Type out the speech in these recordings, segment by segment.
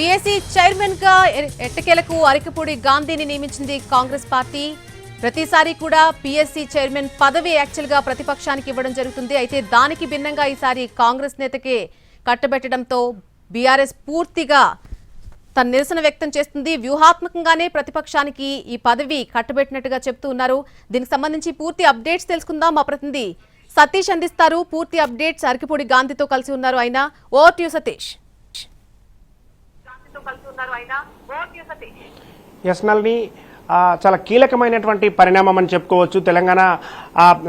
PSC chairman గా ఎట్టకేలకు అరికపూడి గాంధీని నియమించింది కాంగ్రెస్ పార్టీ. ప్రతిసారి కూడా పీఎస్సీ చైర్మన్ పదవి యాక్చువల్ గా ప్రతిపక్షానికి ఇవ్వడం జరుగుతుంది. అయితే దానికి భిన్నంగా ఈసారి కాంగ్రెస్ నేతకే కట్టబెట్టడంతో బీఆర్ఎస్ పూర్తిగా తన నిరసన వ్యక్తం చేస్తుంది. వ్యూహాత్మకంగానే ప్రతిపక్షానికి ఈ పదవి కట్టబెట్టినట్టుగా చెప్తూ ఉన్నారు. దీనికి సంబంధించి పూర్తి అప్డేట్స్ తెలుసుకుందాం. మా ప్రతినిధి సతీష్ అందిస్తారు పూర్తి అప్డేట్స్. అరికపూడి గాంధీతో కలిసి ఉన్నారు ఆయన. Over to you Satish. ఎస్ నల్ని చాలా కీలకమైనటువంటి పరిణామం అని చెప్పుకోవచ్చు. తెలంగాణ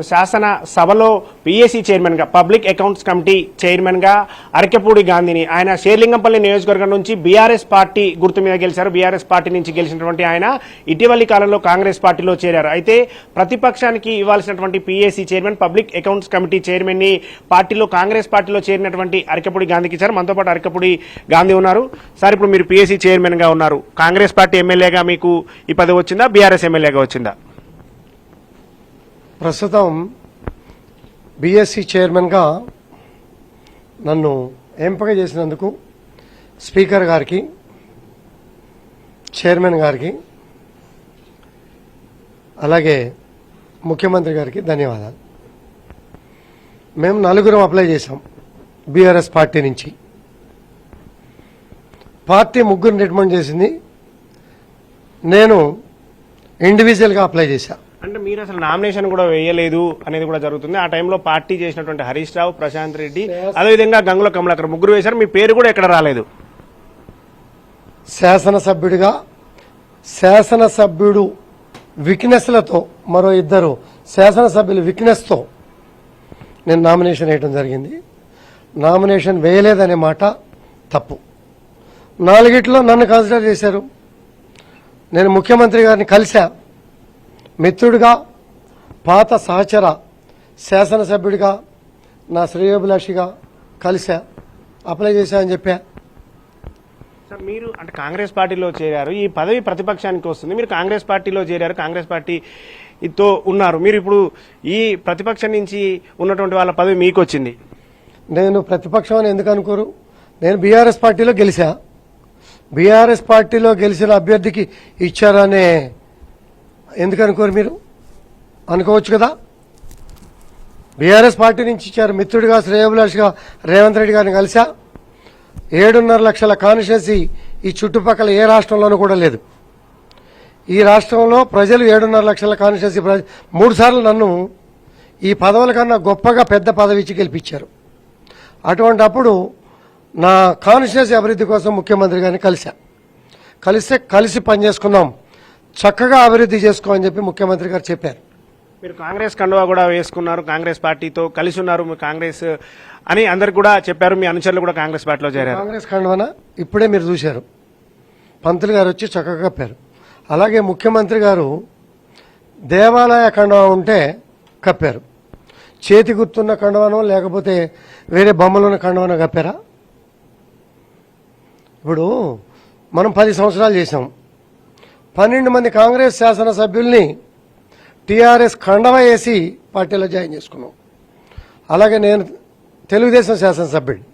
శాసన సభలో పీఏసీ చైర్మన్ గా పబ్లిక్ అకౌంట్స్ కమిటీ చైర్మన్ గా అరికపూడి గాంధీని ఆయన షేర్లింగంపల్లి నియోజకవర్గం నుంచి బీఆర్ఎస్ పార్టీ గుర్తు మీద గెలిచారు. బీఆర్ఎస్ పార్టీ నుంచి గెలిచినటువంటి ఆయన ఇటీవలి కాలంలో కాంగ్రెస్ పార్టీలో చేరారు. అయితే ప్రతిపక్షానికి ఇవ్వాల్సినటువంటి PAC chairman public accounts committee chairman ని పార్టీలో కాంగ్రెస్ పార్టీలో చేరినటువంటి అరికపూడి గాంధీకి ఇచ్చారు. మనతో పాటు అరికపూడి గాంధీ ఉన్నారు. సార్, ఇప్పుడు మీరు పీఏసీ చైర్మన్ గా ఉన్నారు. కాంగ్రెస్ పార్టీ ఎమ్మెల్యేగా మీకు ఈ పదవి వచ్చిందా, బీఆర్ఎస్ ఎమ్మెల్యేగా వచ్చిందా? ప్రస్తుతం బీఎస్సీ చైర్మన్గా నన్ను ఎంపిక చేసినందుకు స్పీకర్ గారికి, చైర్మన్ గారికి, అలాగే ముఖ్యమంత్రి గారికి ధన్యవాదాలు. మేము నలుగురం అప్లై చేశాం బీఆర్ఎస్ పార్టీ నుంచి. పార్టీ ముగ్గురిని రికమెండ్ చేసింది. నేను ఇండివిజువల్గా అప్లై చేశా. అంటే మీరు అసలు నామినేషన్ కూడా వేయలేదు అనేది కూడా జరుగుతుంది. ఆ టైంలో పార్టీ చేసినటువంటి హరీష్ రావు, ప్రశాంత్ రెడ్డి, అదేవిధంగా గంగుల కమలాకర్ ముగ్గురు వేశారు. మీ పేరు కూడా ఎక్కడ రాలేదు. శాసనసభ్యుడిగా శాసనసభ్యుడు వీక్నెస్లతో మరో ఇద్దరు శాసనసభ్యులు వీక్నెస్తో నేను నామినేషన్ వేయడం జరిగింది. నామినేషన్ వేయలేదనే మాట తప్పు. నాలుగిట్లో నన్ను కన్సిడర్ చేశారు. నేను ముఖ్యమంత్రి గారిని కలిసా, మిత్రుడిగా, పాత సహచర శాసనసభ్యుడిగా, నా శ్రేయోభిలాషిగా కలిసా, అప్లై చేశా అని చెప్పా. సార్, మీరు అంటే కాంగ్రెస్ పార్టీలో చేరారు. ఈ పదవి ప్రతిపక్షానికి వస్తుంది. మీరు కాంగ్రెస్ పార్టీలో చేరారు, కాంగ్రెస్ పార్టీతో ఉన్నారు. మీరు ఇప్పుడు ఈ ప్రతిపక్షం నుంచి ఉన్నటువంటి వాళ్ళ పదవి మీకు వచ్చింది. నేను ప్రతిపక్షం అని ఎందుకు అనుకోరు? నేను బీఆర్ఎస్ పార్టీలో గెలిచా. బీఆర్ఎస్ పార్టీలో గెలిచిన అభ్యర్థికి ఇచ్చారనే ఎందుకు అనుకోరు? మీరు అనుకోవచ్చు కదా. బీఆర్ఎస్ పార్టీ నుంచి ఇచ్చారు. మిత్రుడిగా, శ్రేయోభిలాషిగా రేవంత్ రెడ్డి గారిని కలిసా. 7.5 లక్షల కాన్స్టిట్యున్సీ ఈ చుట్టుపక్కల ఏ రాష్ట్రంలోనూ కూడా లేదు. ఈ రాష్ట్రంలో ప్రజలు 7.5 లక్షల కాన్స్టిట్యున్సీ 3 సార్లు నన్ను ఈ పదవుల కన్నా గొప్పగా పెద్ద పదవి ఇచ్చి గెలిపించారు. అటువంటి అప్పుడు నా కాన్స్టిట్యున్సీ అభివృద్ధి కోసం ముఖ్యమంత్రి గారిని కలిసి పనిచేసుకున్నాం, చక్కగా అభివృద్ధి చేసుకోమని చెప్పి ముఖ్యమంత్రి గారు చెప్పారు. మీరు కాంగ్రెస్ కండువా కూడా వేసుకున్నారు, కాంగ్రెస్ పార్టీతో కలిసి ఉన్నారు, కాంగ్రెస్ అని అందరికి కూడా చెప్పారు. మీ అనుచరులు కూడా కాంగ్రెస్ పార్టీలో చేరారు. కాంగ్రెస్ కండువాన ఇప్పుడే మీరు చూశారు, పంతులు గారు వచ్చి చక్కగా కప్పారు. అలాగే ముఖ్యమంత్రి గారు దేవాలయ కండువా ఉంటే కప్పారు. చేతి గుర్తున్న కండువానో లేకపోతే వేరే బొమ్మలున్న కండువానో కప్పారా? ఇప్పుడు మనం 10 సంవత్సరాలు చేశాం. 12 మంది కాంగ్రెస్ శాసనసభ్యుల్ని టీఆర్ఎస్ కండవ వేసి పార్టీలో జాయిన్ చేసుకున్నాం. అలాగే నేను తెలుగుదేశం శాసనసభ్యుడిని.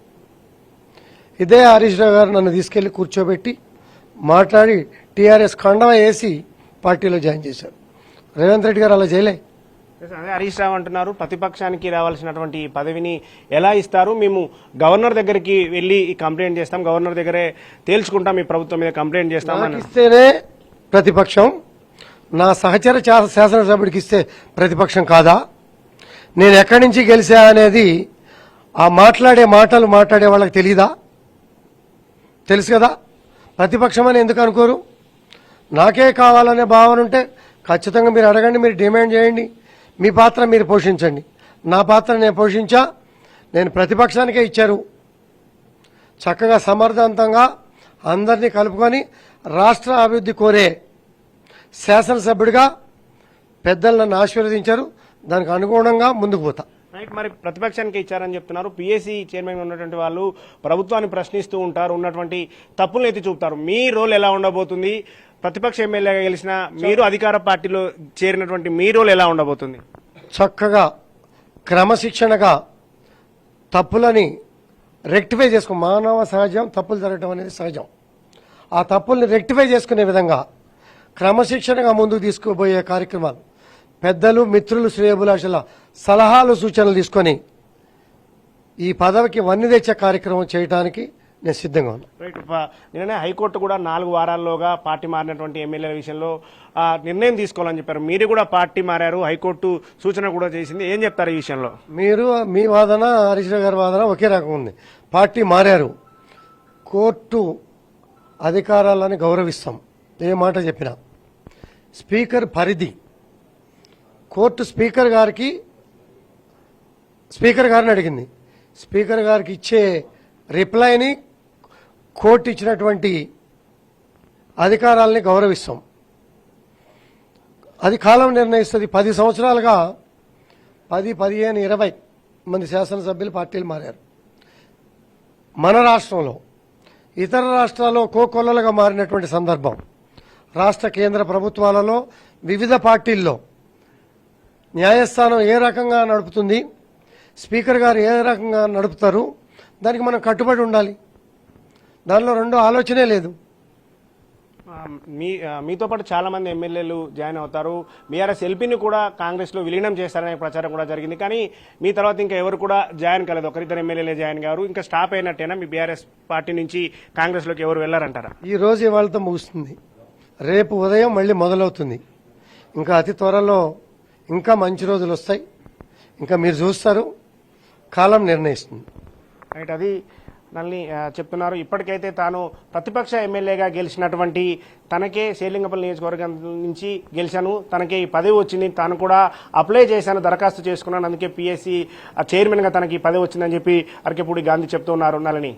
ఇదే హరీష్ రావు గారు నన్ను తీసుకెళ్లి కూర్చోబెట్టి మాట్లాడి టీఆర్ఎస్ కండవ వేసి పార్టీలో జాయిన్ చేశారు. రేవంత్ రెడ్డి గారు అలా చేయలే. అదే హరీష్ రావు అంటున్నారు, ప్రతిపక్షానికి రావాల్సినటువంటి పదవిని ఎలా ఇస్తారు? మేము గవర్నర్ దగ్గరికి వెళ్లి కంప్లైంట్ చేస్తాం, గవర్నర్ దగ్గరే తేల్చుకుంటాం, ఈ ప్రభుత్వం మీద కంప్లైంట్ చేస్తాం. ఇస్తేనే ప్రతిపక్షం. నా సహచర శాసనసభ్యుడికి ఇస్తే ప్రతిపక్షం కాదా? నేను ఎక్కడి నుంచి గెలిచా అనేది ఆ మాట్లాడే వాళ్ళకి తెలీదా? తెలుసు కదా. ప్రతిపక్షం అని ఎందుకు అనుకోరు? నాకే కావాలనే భావన ఉంటే ఖచ్చితంగా మీరు అడగండి, మీరు డిమాండ్ చేయండి, మీ పాత్ర మీరు పోషించండి. నా పాత్ర నేను పోషించా. నేను ప్రతిపక్షానికే ఇచ్చారు. చక్కగా సమర్థవంతంగా అందరినీ కలుపుకొని రాష్ట్ర అభివృద్ధి కోరే శాసనసభ్యుడిగా పెద్దలు నన్ను ఆశీర్వదించారు. దానికి అనుగుణంగా ముందుకు పోతా. రైట్, మరి ప్రతిపక్షానికి ఇచ్చారని చెప్తున్నారు. పీఏసీ చైర్మన్ ఉన్నటువంటి వాళ్ళు ప్రభుత్వాన్ని ప్రశ్నిస్తూ ఉంటారు, ఉన్నటువంటి తప్పులను ఎత్తి చూపుతారు. మీ రోల్ ఎలా ఉండబోతుంది? ప్రతిపక్ష ఎమ్మెల్యేగా గెలిచిన మీరు అధికార పార్టీలో చేరినటువంటి మీ రోల్ ఎలా ఉండబోతుంది? చక్కగా క్రమశిక్షణగా తప్పులని రెక్టిఫై చేసుకో. మానవ సహజం, తప్పులు జరగడం అనేది సహజం. ఆ తప్పుల్ని రెక్టిఫై చేసుకునే విధంగా క్రమశిక్షణగా ముందుకు తీసుకుపోయే కార్యక్రమాలు పెద్దలు మిత్రులు శ్రేయోభిలాషుల సలహాలు సూచనలు తీసుకొని ఈ పదవికి వన్నె తెచ్చే కార్యక్రమం చేయడానికి నేను సిద్ధంగా ఉన్నాను. రైట్. నిన్ననే హైకోర్టు కూడా 4 వారాల్లోగా పార్టీ మారినటువంటి ఎమ్మెల్యేల విషయంలో నిర్ణయం తీసుకోవాలని చెప్పారు. మీరు కూడా పార్టీ మారారు, హైకోర్టు సూచన కూడా చేసింది. ఏం చెప్తారు ఈ విషయంలో? మీరు మీ వాదన హరీష్ రావు గారి వాదన ఒకే రకం ఉంది. పార్టీ మారారు, కోర్టు అధికారాలను గౌరవిస్తాం. ఏ మాట చెప్పినా స్పీకర్ పరిధి, కోర్టు స్పీకర్ గారిని అడిగింది. స్పీకర్ గారికి ఇచ్చే రిప్లైని కోర్టు ఇచ్చినటువంటి అధికారాలని గౌరవిస్తాం. అది కాలం నిర్ణయిస్తుంది. 10 సంవత్సరాలుగా 10, 15, 20 మంది శాసనసభ్యులు పార్టీలు మారారు. మన రాష్ట్రంలో ఇతర రాష్ట్రాల్లో కోకొల్లలుగా మారినటువంటి సందర్భం. రాష్ట్ర కేంద్ర ప్రభుత్వాలలో వివిధ పార్టీల్లో న్యాయస్థానం ఏ రకంగా నడుపుతుంది, స్పీకర్ గారు ఏ రకంగా నడుపుతారు, దానికి మనం కట్టుబడి ఉండాలి. దానిలో రెండో ఆలోచనే లేదు. మీతో పాటు చాలా మంది ఎమ్మెల్యేలు జాయిన్ అవుతారు. బీఆర్ఎస్ ఎల్పీని కూడా కాంగ్రెస్ లో విలీనం చేస్తారనే ప్రచారం కూడా జరిగింది. కానీ మీ తర్వాత ఇంకా ఎవరు కూడా జాయిన్ కాలేదు. ఒకరిద్దరు ఎమ్మెల్యేలే జాయిన్ గారు. ఇంకా స్టాప్ అయినట్టేనా మీ బీఆర్ఎస్ పార్టీ నుంచి కాంగ్రెస్ లోకి ఎవరు వెళ్లారంటారా? ఈ రోజు ఇవాళతో ముగుస్తుంది, రేపు ఉదయం మళ్ళీ మొదలవుతుంది. ఇంకా అతి త్వరలో ఇంకా మంచి రోజులు వస్తాయి. ఇంకా మీరు చూస్తారు, కాలం నిర్ణయిస్తుంది. రైట్. అది నల్ని చెప్తున్నారు. ఇప్పటికైతే తాను ప్రతిపక్ష ఎమ్మెల్యేగా గెలిచినటువంటి తనకే శేర్లింగపల్లి నియోజకవర్గం నుంచి గెలిచాను, తనకే ఈ పదవి వచ్చింది, తాను కూడా అప్లై చేశాను, దరఖాస్తు చేసుకున్నాను, అందుకే పిఎస్సి చైర్మన్గా తనకి ఈ పదవి వచ్చిందని చెప్పి అరకెపూడి గాంధీ చెప్తున్నారు. నళిని